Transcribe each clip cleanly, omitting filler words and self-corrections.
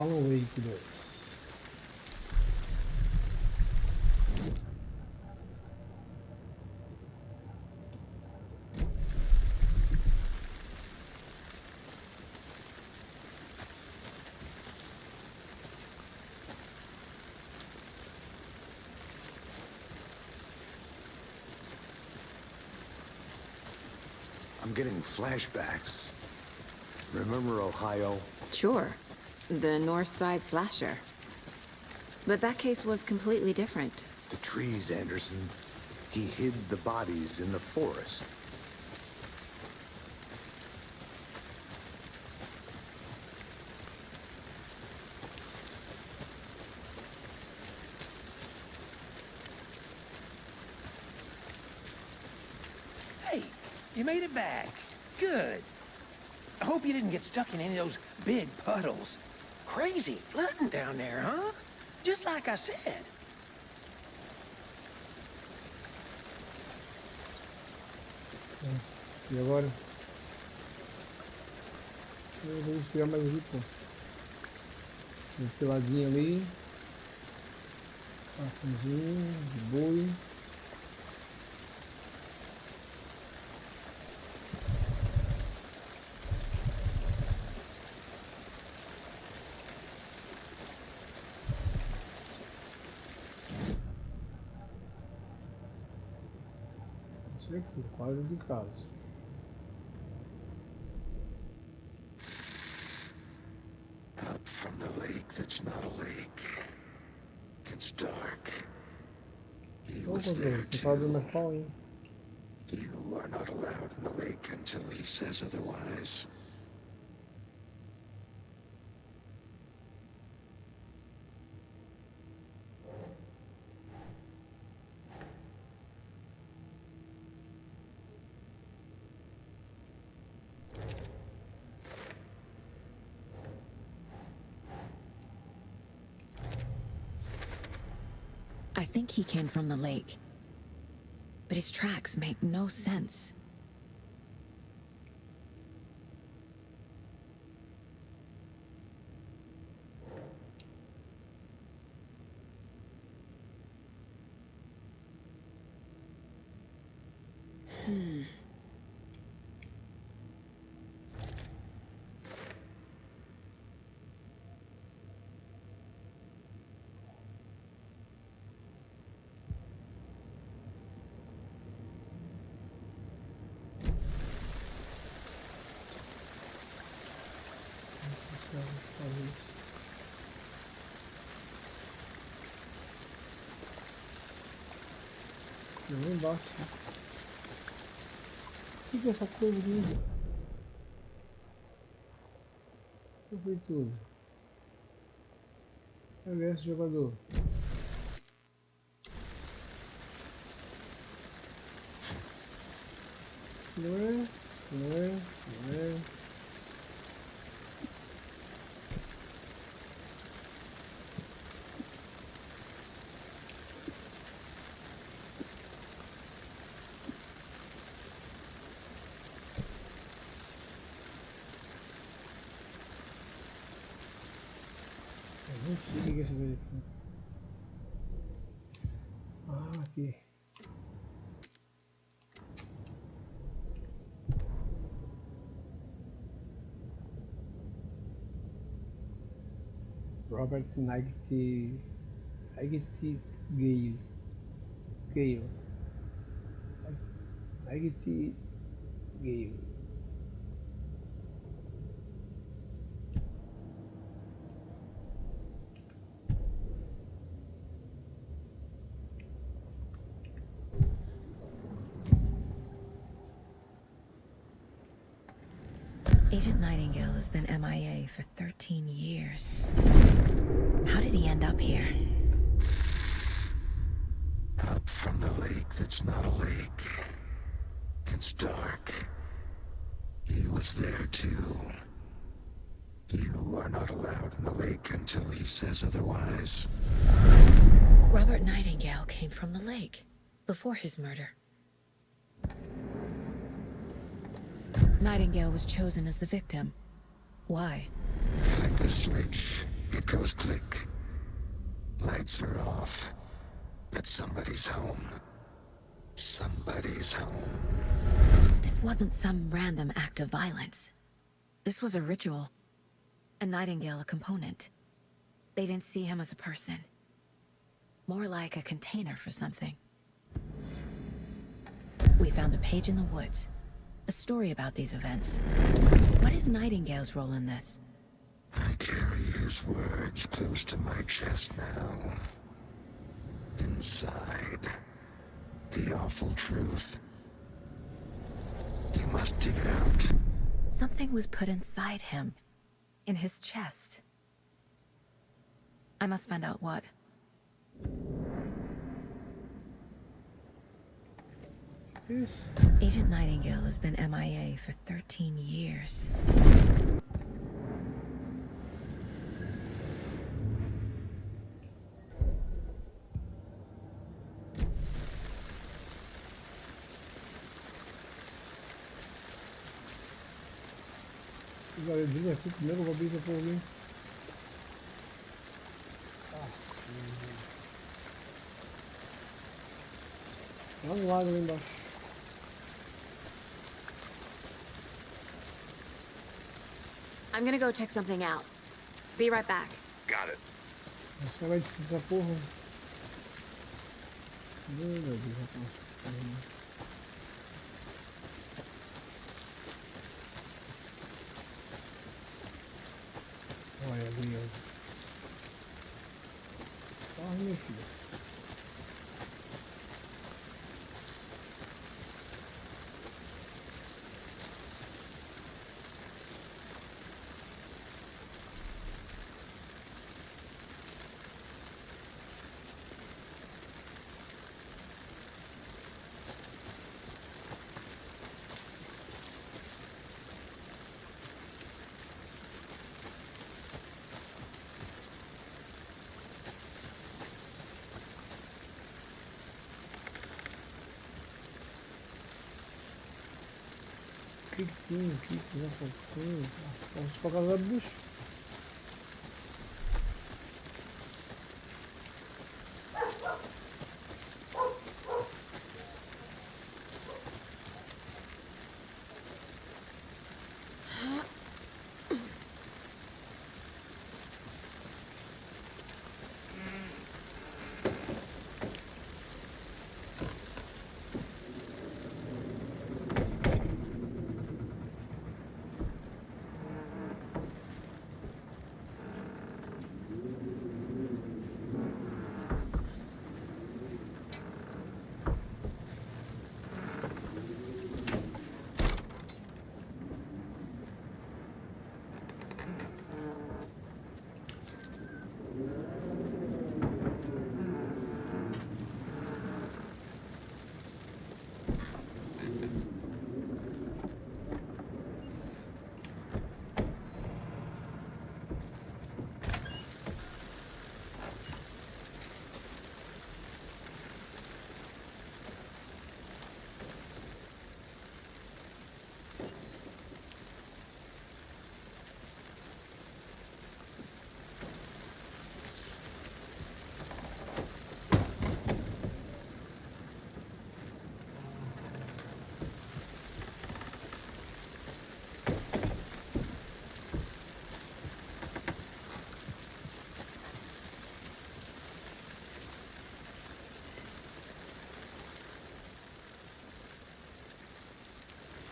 Alan Wake 2. I'm getting flashbacks. Remember Ohio? Sure. The North Side slasher. But that case was completely different. The trees, Anderson. He hid the bodies in the forest. Hey, you made it back. Good. I hope you didn't get stuck in any of those big puddles. Crazy flooding down there, huh? Just like I said. E agora? Eu vou chegar mais ali, pô. Tem peladinho ali. Arcozinho, de boi. Isso aqui, quadro de casa. Up from the lake that's not a lake. It's dark. He Ô, was there Gabriel, você fala do too. Nepal, hein? You are not allowed in the lake until he says otherwise. I think he came from the lake. But his tracks make no sense. Lá embaixo. O que é essa coisa aqui? Eu vi tudo. Cadê esse jogador? Não é, não é, não é. Eu não sei o que é esse vídeo aqui. Ah, aqui. Robert Nightingale. Nightingale. Agent Nightingale has been MIA for 13 years. How did he end up here? Up from the lake that's not a lake. It's dark. He was there too. You are not allowed in the lake until he says otherwise. Robert Nightingale came from the lake before his murder. Nightingale was chosen as the victim. Why? Flick the switch. It goes click. Lights are off. But somebody's home. Somebody's home. This wasn't some random act of violence. This was a ritual. A Nightingale a component. They didn't see him as a person. More like a container for something. We found a page in the woods. A story about these events. What is Nightingale's role in this? I carry his words close to my chest now. Inside. The awful truth. You must dig it out. Something was put inside him. In his chest. I must find out what. Isso. Agent Nightingale has been MIA for 13 years. Os aredinhos aqui, primeiro eu vou abrir depois ali. Lá no lado ali embaixo. I'm gonna go check something out. Be right back. Got it. Só vai descer essa porra. Meu Deus, rapaz. Olha ali, ó. Corre, minha filha. O que já faltou? Vamos para casa do bicho.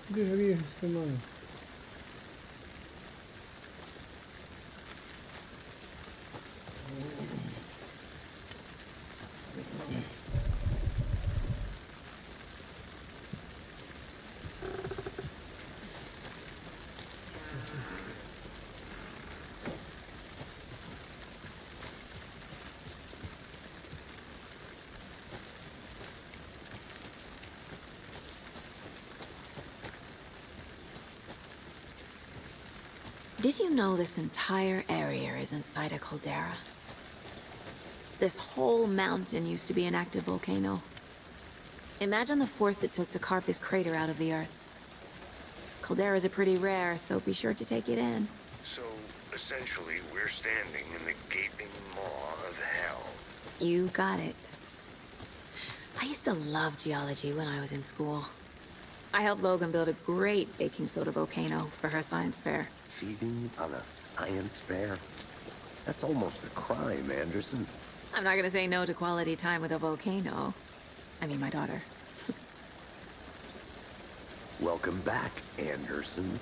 Deveria ser mano. Did you know this entire area is inside a caldera? This whole mountain used to be an active volcano. Imagine the force it took to carve this crater out of the earth. Calderas are pretty rare, so be sure to take it in. So, Essentially, we're standing in the gaping maw of hell. You got it. I used to love geology when I was in school. I helped Logan build a great baking soda volcano for her science fair. Cheating on a science fair? That's almost a crime, Anderson. I'm not gonna say no to quality time with a volcano. I mean, my daughter. Welcome back, Anderson.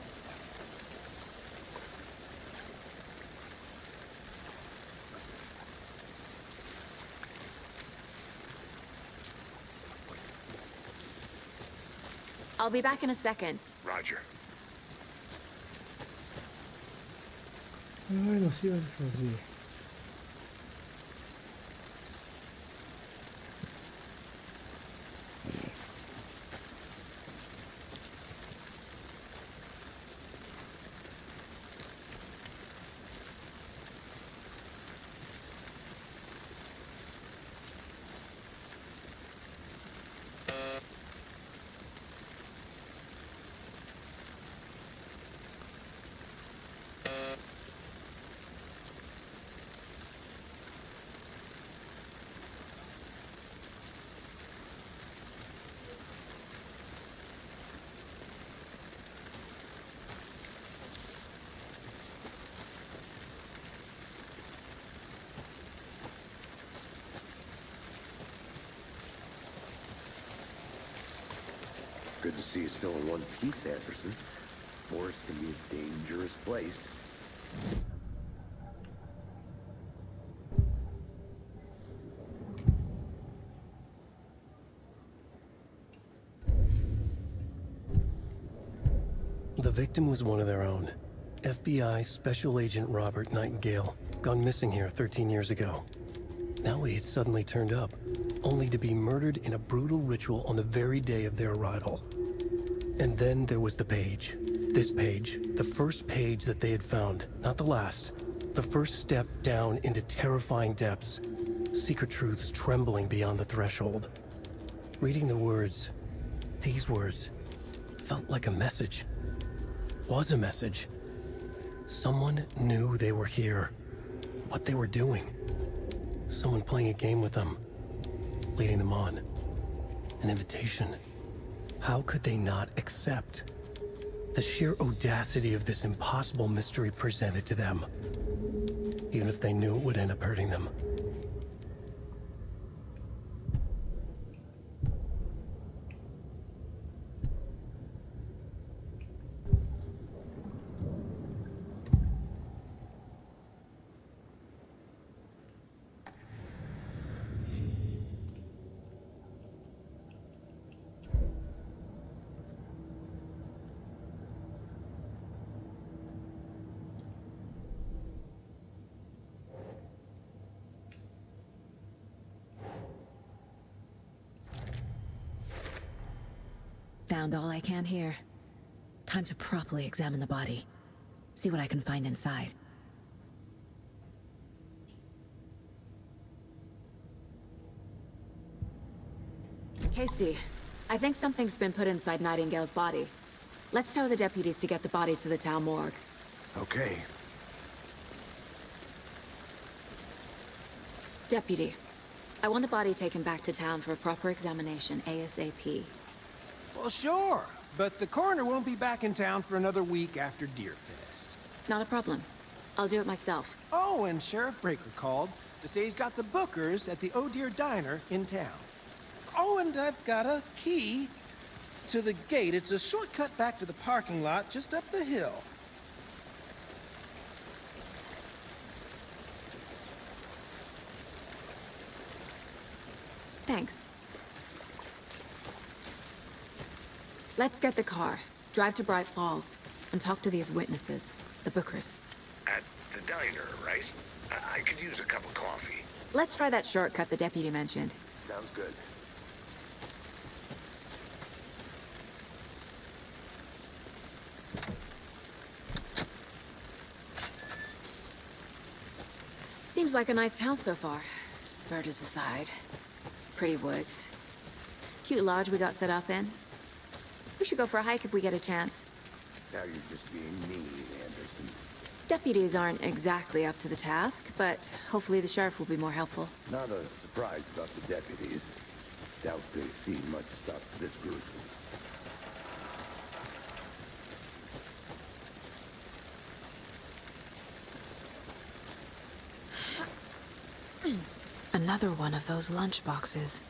I'll be back in a second. Roger. Ai, não sei mais o que fazer. Good to see you still in one piece, Anderson. Forest can be a dangerous place. The victim was one of their own. FBI Special Agent Robert Nightingale, gone missing here 13 years ago. Now he had suddenly turned up, only to be murdered in a brutal ritual on the very day of their arrival. And then there was the page. This page, the first page that they had found, not the last. The first step down into terrifying depths. Secret truths trembling beyond the threshold. Reading the words, these words, felt like a message. Was a message. Someone knew they were here. What they were doing. Someone playing a game with them. Leading them on. An invitation. How could they not accept? The sheer audacity of this impossible mystery presented to them. Even if they knew it would end up hurting them. Found all I can here. Time to properly examine the body. See what I can find inside. Casey, I think something's been put inside Nightingale's body. Let's tell the deputies to get the body to the town morgue. Okay. Deputy, I want the body taken back to town for a proper examination ASAP. Well, sure. But the coroner won't be back in town for another week after Deerfest. Not a problem. I'll do it myself. Oh, and Sheriff Breaker called to say he's got the Bookers at the Oh Dear Diner in town. Oh, and I've got a key to the gate. It's a shortcut back to the parking lot just up the hill. Thanks. Let's get the car, drive to Bright Falls, and talk to these witnesses, the Bookers. At the diner, right? I could use a cup of coffee. Let's try that shortcut the deputy mentioned. Sounds good. Seems like a nice town so far. Murders aside. Pretty woods. Cute lodge we got set up in. We should go for a hike if we get a chance. Now you're just being mean, Anderson. Deputies aren't exactly up to the task, but hopefully the sheriff will be more helpful. Not a surprise about the deputies. Doubt they've seen much stuff this gruesome. Another one of those lunch boxes.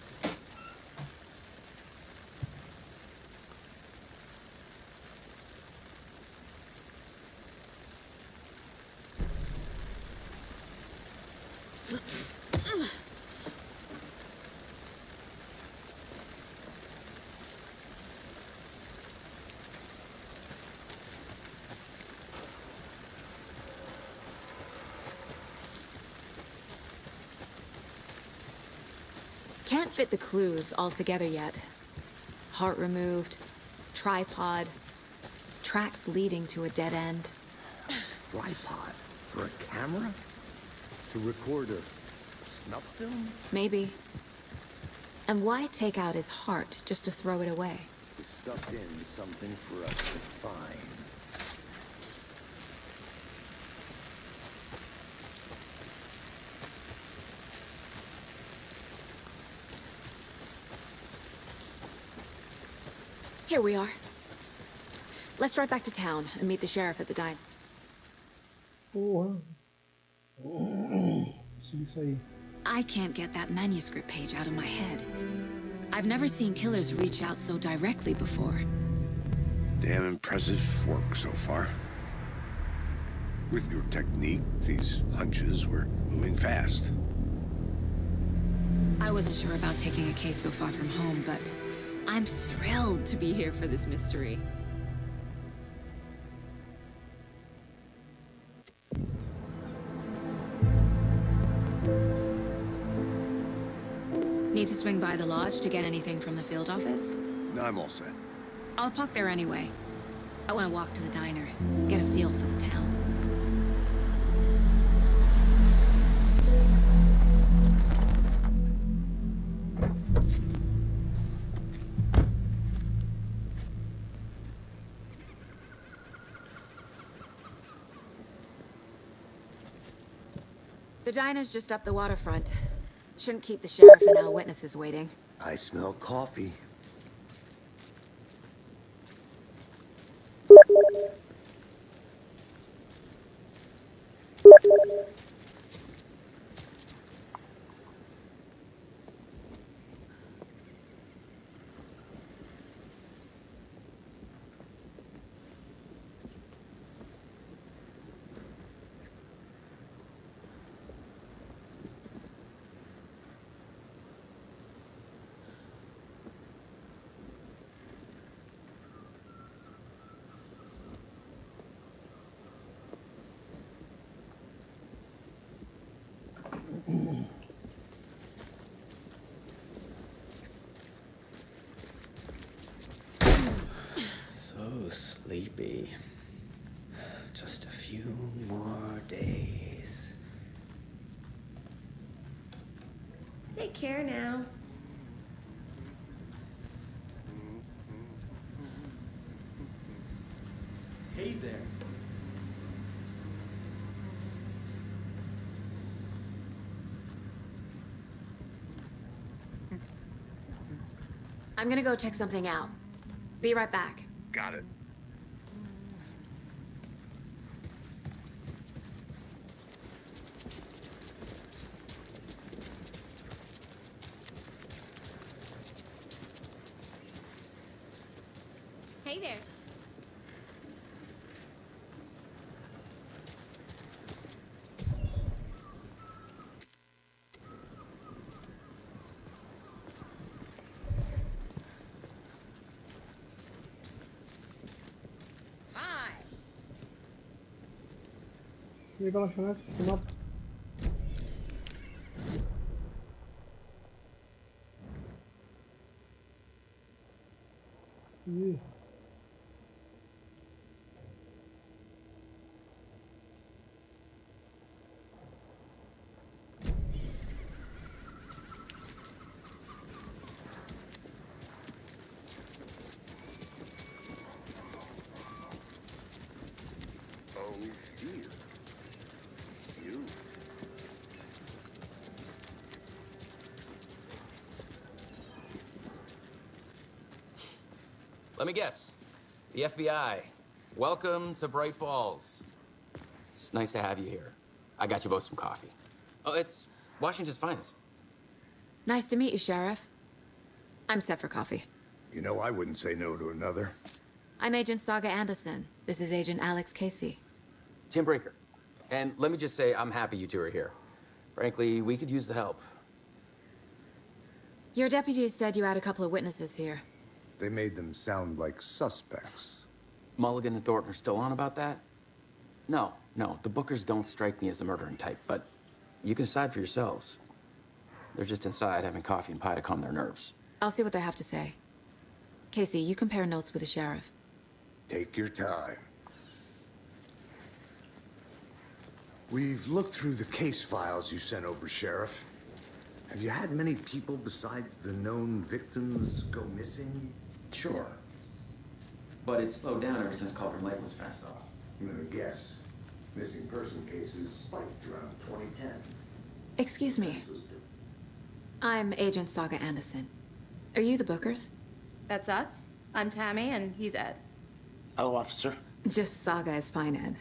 Can't fit the clues all together yet. Heart removed, tripod, tracks leading to a dead end. Tripod? For a camera? To record a snuff film? Maybe. And why take out his heart just to throw it away? To stuff in something for us to find. Here we are. Let's drive back to town and meet the sheriff at the diner. Porra. Consegui sair. I can't get that manuscript page out of my head. I've never seen killers reach out so directly before. Damn impressive work so far. With your technique, these hunches were moving fast. I wasn't sure about taking a case so far from home, but I'm thrilled to be here for this mystery. Need to swing by the lodge to get anything from the field office? I'm all set. I'll park there anyway. I want to walk to the diner, get a feel for the town. The diner's just up the waterfront. Shouldn't keep the sheriff and our witnesses waiting. I smell coffee. So sleepy. Just a few more days. Take care now. Hey there. I'm gonna go check something out. Be right back. Got it. Hey there. Hi. E aí, pela lanchonete, final. Ih. Oh, dear. Let me guess. The FBI. Welcome to Bright Falls. It's nice to have you here. I got you both some coffee. Oh, it's Washington's finest. Nice to meet you, Sheriff. I'm set for coffee. You know, I wouldn't say no to another. I'm Agent Saga Anderson. This is Agent Alex Casey. Tim Breaker. And let me just say, I'm happy you two are here. Frankly, we could use the help. Your deputies said you had a couple of witnesses here. They made them sound like suspects. Mulligan and Thornton are still on about that? No, the Bookers don't strike me as the murdering type, but you can decide for yourselves. They're just inside having coffee and pie to calm their nerves. I'll see what they have to say. Casey, you compare notes with the sheriff. Take your time. We've looked through the case files you sent over, Sheriff. Have you had many people besides the known victims go missing? Sure. But it's slowed down ever since Cauldron Lake was fenced off. I'm gonna guess. Missing person cases spiked around 2010. Excuse me. I'm Agent Saga Anderson. Are you the Bookers? That's us. I'm Tammy, and he's Ed. Hello, officer. Just Saga is fine, Ed.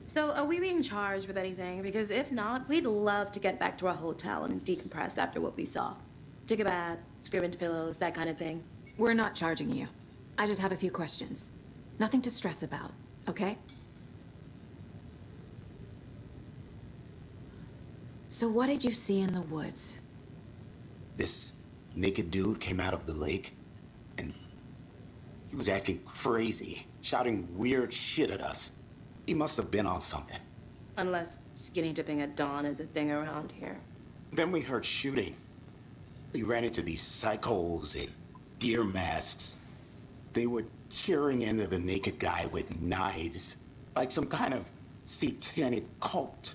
So, are we being charged with anything? Because if not, we'd love to get back to our hotel and decompress after what we saw. Take a bath, scream into pillows, that kind of thing. We're not charging you. I just have a few questions. Nothing to stress about, okay? So what did you see in the woods? This naked dude came out of the lake, and he was acting crazy, shouting weird shit at us. He must have been on something. Unless skinny dipping at dawn is a thing around here. Then we heard shooting. We ran into these psychos in deer masks. They were tearing into the naked guy with knives, like some kind of satanic cult.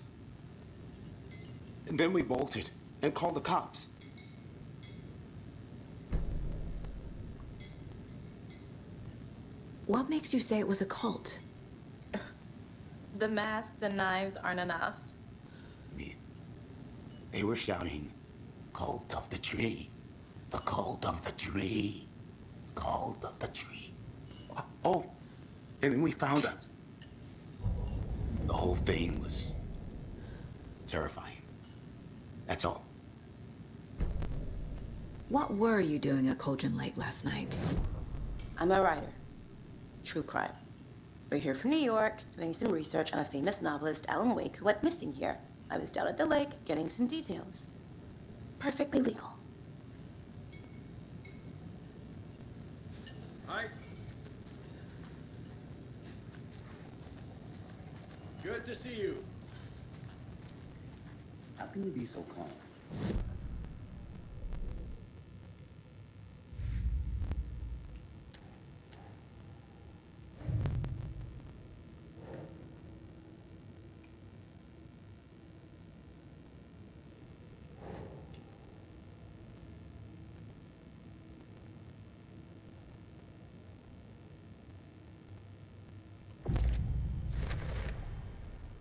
And then we bolted and called the cops. What makes you say it was a cult? The masks and knives aren't enough. They were shouting, "Cult of the tree, the cult of the tree, cult of the tree." Oh, and then we found her. The whole thing was terrifying. That's all. What were you doing at Cauldron Lake last night? I'm a writer. True crime. We're here from New York, doing some research on a famous novelist, Alan Wake, who went missing here. I was down at the lake, getting some details. Perfectly legal. Hi. Good to see you. How can you be so calm?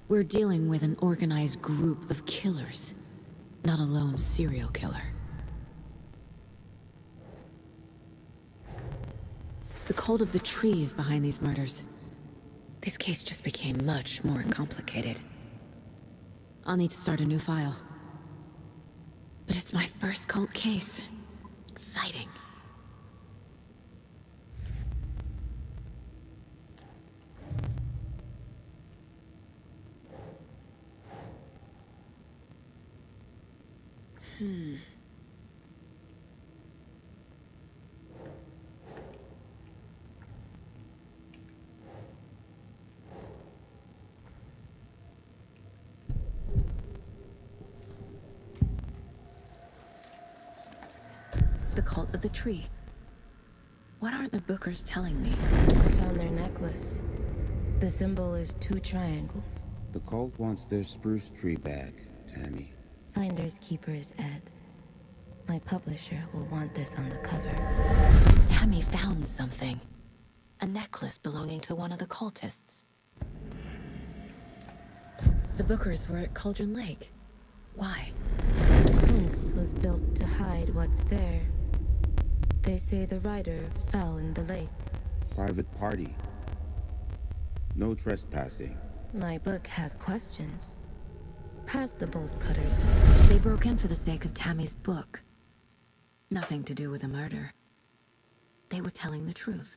We're dealing with an organized group of killers, not a lone serial killer. The cult of the tree is behind these murders. This case just became much more complicated. I'll need to start a new file. But it's my first cult case. Exciting. The cult of the tree. What aren't the Bookers telling me? I found their necklace. The symbol is 2 triangles. The cult wants their spruce tree back, Tammy. Finders keepers, Ed. My publisher will want this on the cover. Tammy found something. A necklace belonging to one of the cultists. The Bookers were at Cauldron Lake. Why? The fence was built to hide what's there. They say the rider fell in the lake. private party. No trespassing. My book has questions. Past the bolt cutters. They broke in for the sake of Tammy's book. Nothing to do with a murder. They were telling the truth.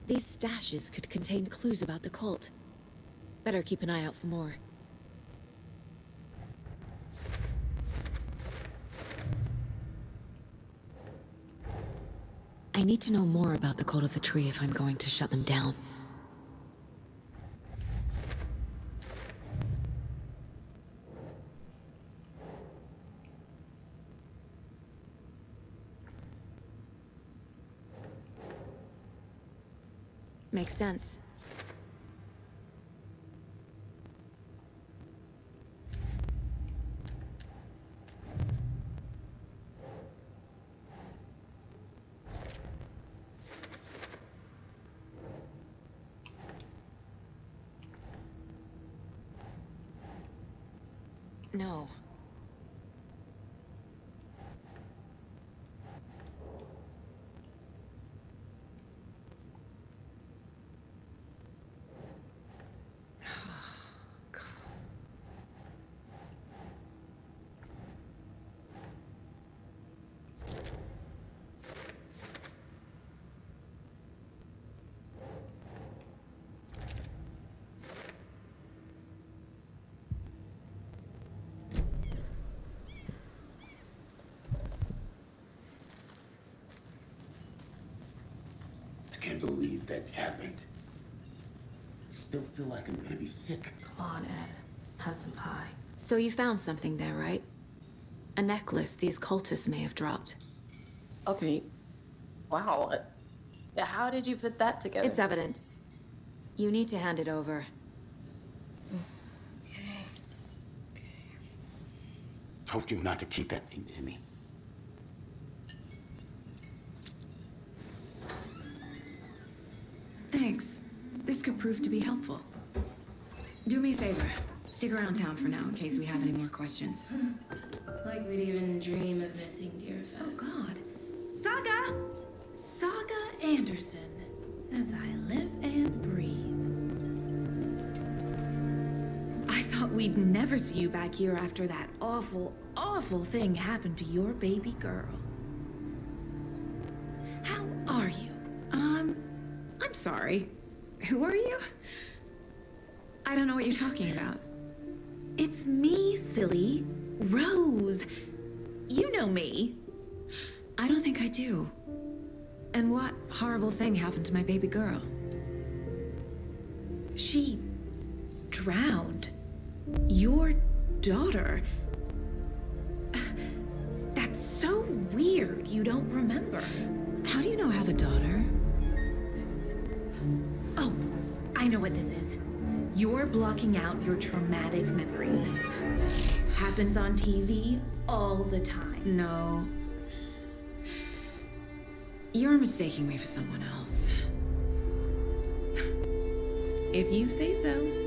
These stashes could contain clues about the cult. Better keep an eye out for more. I need to know more about the cult of the tree if I'm going to shut them down. Makes sense. No. I can't believe that happened. I still feel like I'm gonna be sick. Come on, Ed. Have some pie. So you found something there, right? A necklace these cultists may have dropped. Okay. Wow. How did you put that together? It's evidence. You need to hand it over. Told you not to keep that thing to me. Thanks. This could prove to be helpful. Do me a favor. Stick around town for now in case we have any more questions. Like we'd even dream of missing dear friends. Oh, God. Saga! Saga Anderson. As I live and breathe. I thought we'd never see you back here after that awful, awful thing happened to your baby girl. How are you? I'm sorry. Who are you? I don't know what you're talking about. It's me, silly. Rose. You know me. I don't think I do. And what horrible thing happened to my baby girl? She drowned. Your daughter. That's so weird you don't remember. How do you know I have a daughter? Oh, I know what this is. You're blocking out your traumatic memories. Happens on TV all the time. No. You're mistaking me for someone else. If you say so.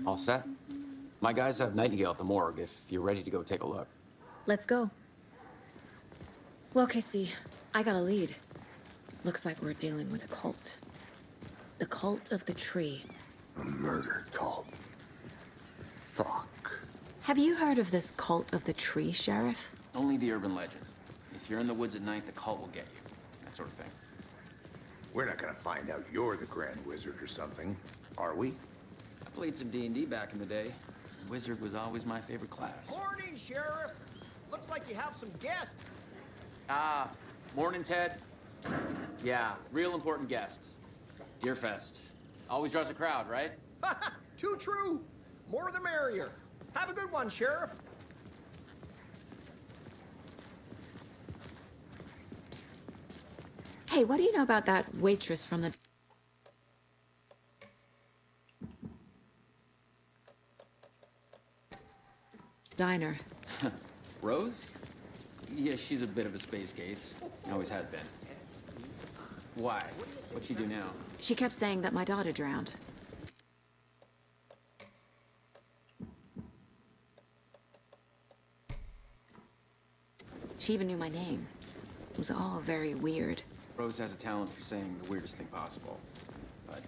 All set? My guys have Nightingale at the morgue if you're ready to go take a look. Let's go. Well, Casey, I got a lead. Looks like we're dealing with a cult. The cult of the tree. A murder cult. Fuck. Have you heard of this cult of the tree, Sheriff? Only the urban legend. If you're in the woods at night, the cult will get you. That sort of thing. We're not gonna find out you're the Grand Wizard or something, are we? I played some D&D back in the day. Wizard was always my favorite class. Morning, Sheriff. Looks like you have some guests. Ah, morning, Ted. Yeah, real important guests. Deerfest. Always draws a crowd, right? Too true. More the merrier. Have a good one, Sheriff. Hey, what do you know about that waitress from the... diner? Rose? Yeah, she's a bit of a space case. Always has been. Why? What'd she do now? She kept saying that my daughter drowned. She even knew my name. It was all very weird. Rose has a talent for saying the weirdest thing possible. But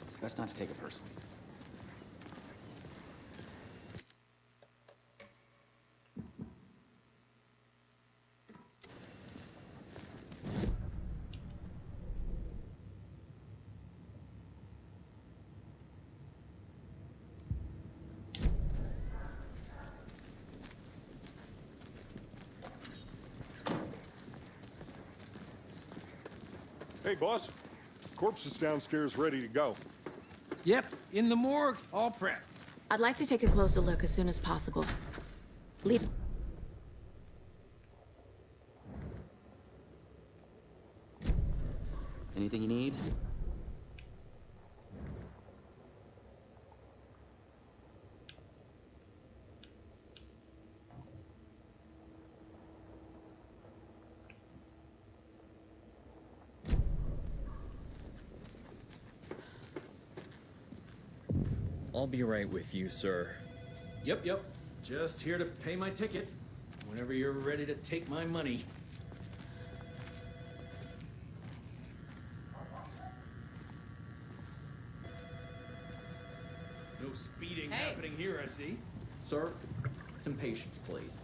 it's best not to take it personally. Hey, boss. Corpse is downstairs ready to go. Yep, in the morgue, all prepped. I'd like to take a closer look as soon as possible. Leave. Anything you need? I'll be right with you, sir. Yep. Just here to pay my ticket. Whenever you're ready to take my money. No speeding happening here, I see. Sir, some patience, please.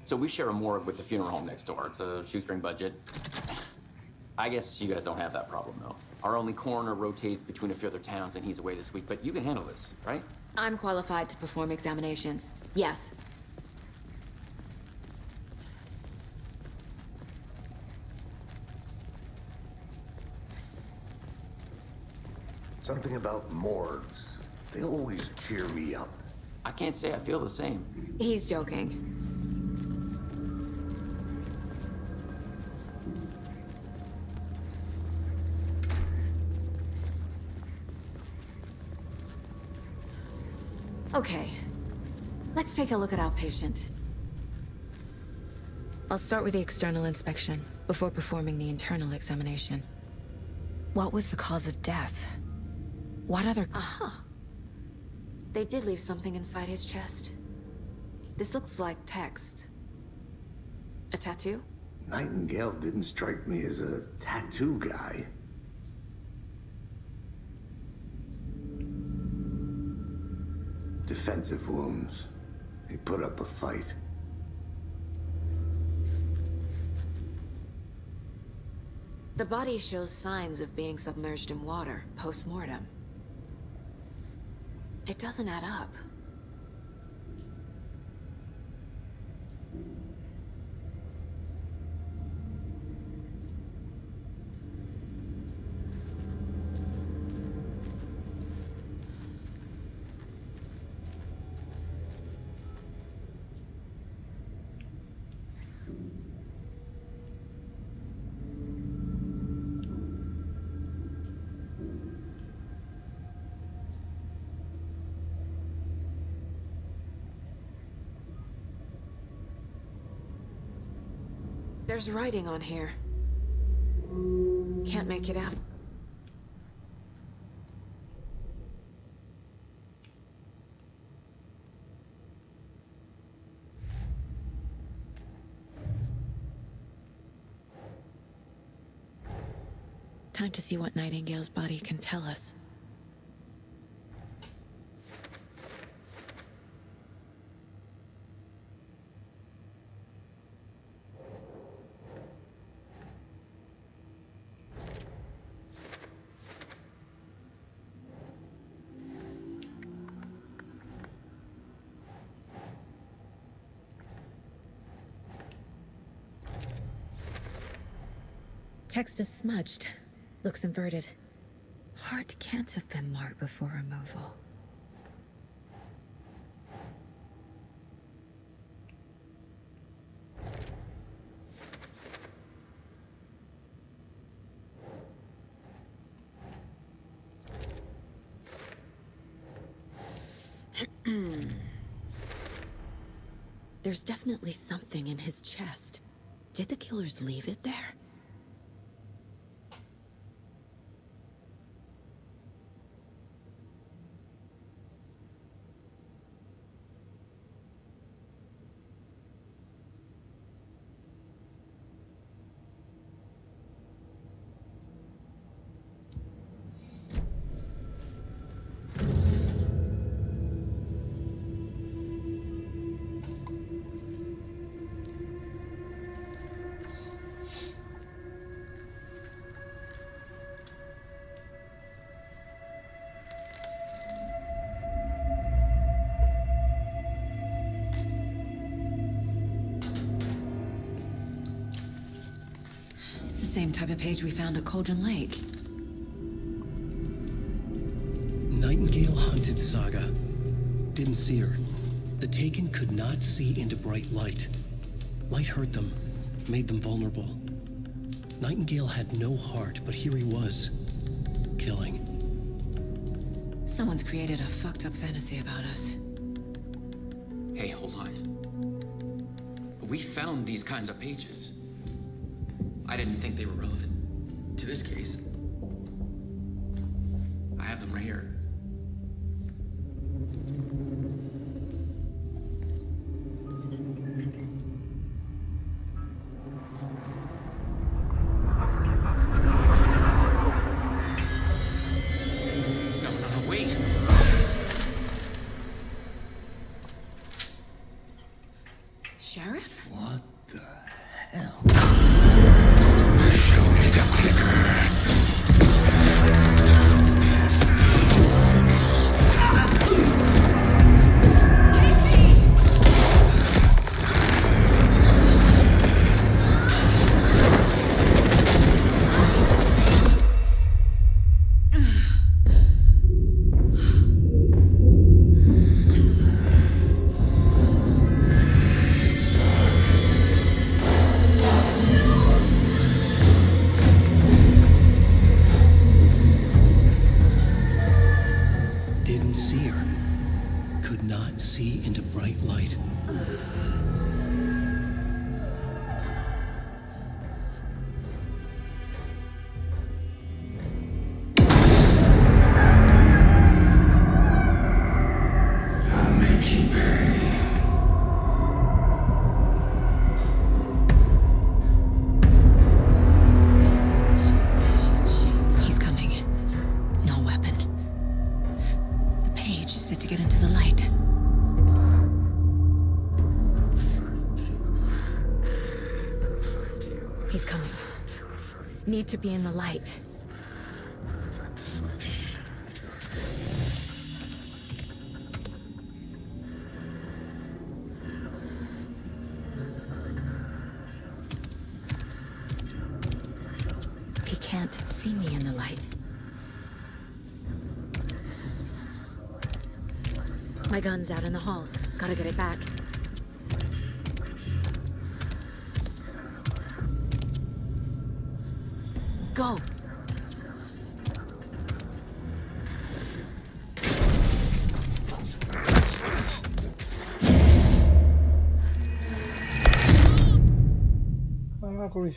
So we share a morgue with the funeral home next door. It's a shoestring budget. I guess you guys don't have that problem, though. Our only coroner rotates between a few other towns, and he's away this week. But you can handle this, right? I'm qualified to perform examinations. Yes. Something about morgues. They always cheer me up. I can't say I feel the same. He's joking. Okay, let's take a look at our patient. I'll start with the external inspection before performing the internal examination. What was the cause of death? What other... Aha! They did leave something inside his chest. This looks like text. A tattoo? Nightingale didn't strike me as a tattoo guy. Defensive wounds. He put up a fight. The body shows signs of being submerged in water post-mortem. It doesn't add up. There's writing on here. Can't make it out. Time to see what Nightingale's body can tell us. Text is smudged. Looks inverted. Heart can't have been marked before removal. There's definitely something in his chest. Did the killers leave it there? Same type of page we found at Cauldron Lake. Nightingale hunted Saga. Didn't see her. The Taken could not see into bright light. Light hurt them, made them vulnerable. Nightingale had no heart, but here he was, killing. Someone's created a fucked up fantasy about us. Hey, hold on. We found these kinds of pages. I didn't think they were relevant to this case. I have them right here. No, wait. Sheriff? What the hell? Need to be in the light. He can't see me in the light. My gun's out in the hall. Gotta get it back. Go! óculos.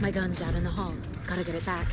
My gun's out in the hall. Gotta get it back.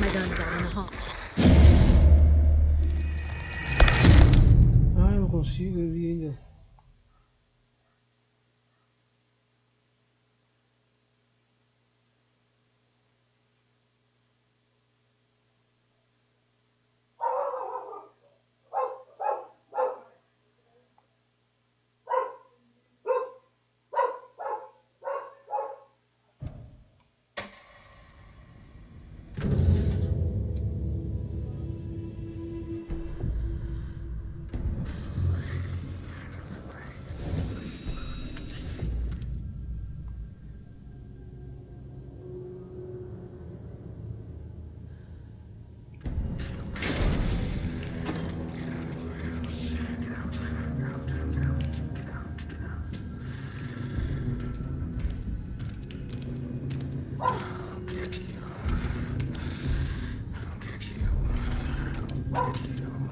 My gun's out in the hall. Ah, eu não consigo, eu vi ainda.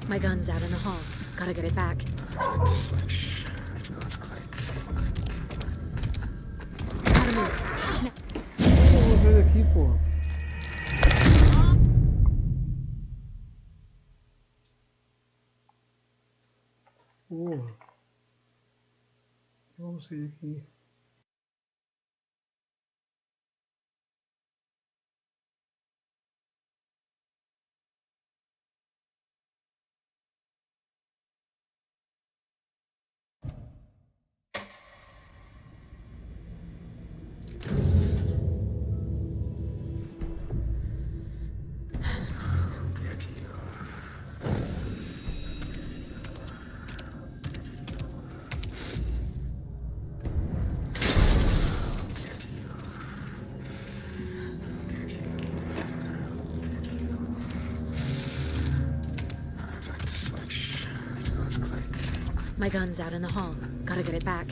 My gun's out in the hall. Gotta get it back. Gotta move. Eu vou ver aqui, pô. Porra. Vamos sair aqui. My gun's out in the hall. Gotta get it back.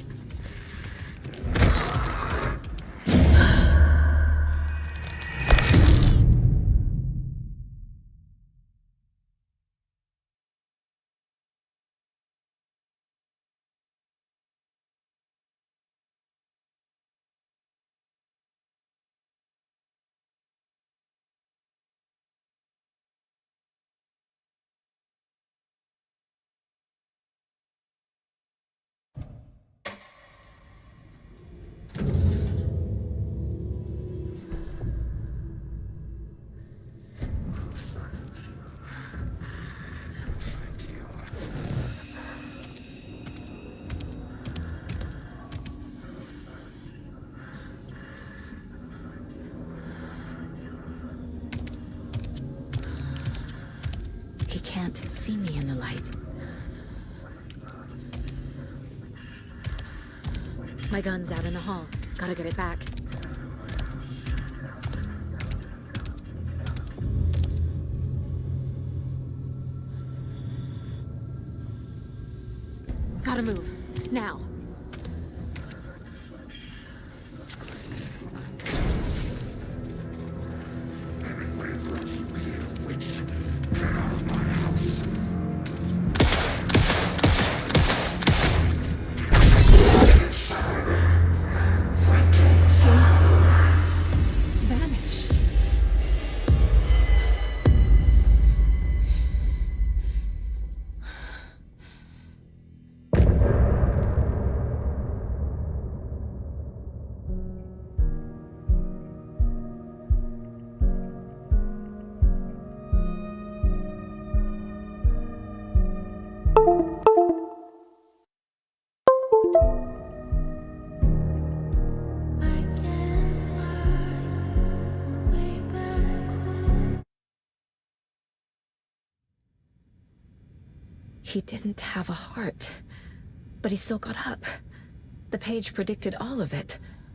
He can't see me in the light. My gun's out in the hall. Gotta get it back. Gotta move. Now. Vanished. He didn't have a heart, but he still got up. The page predicted all of it.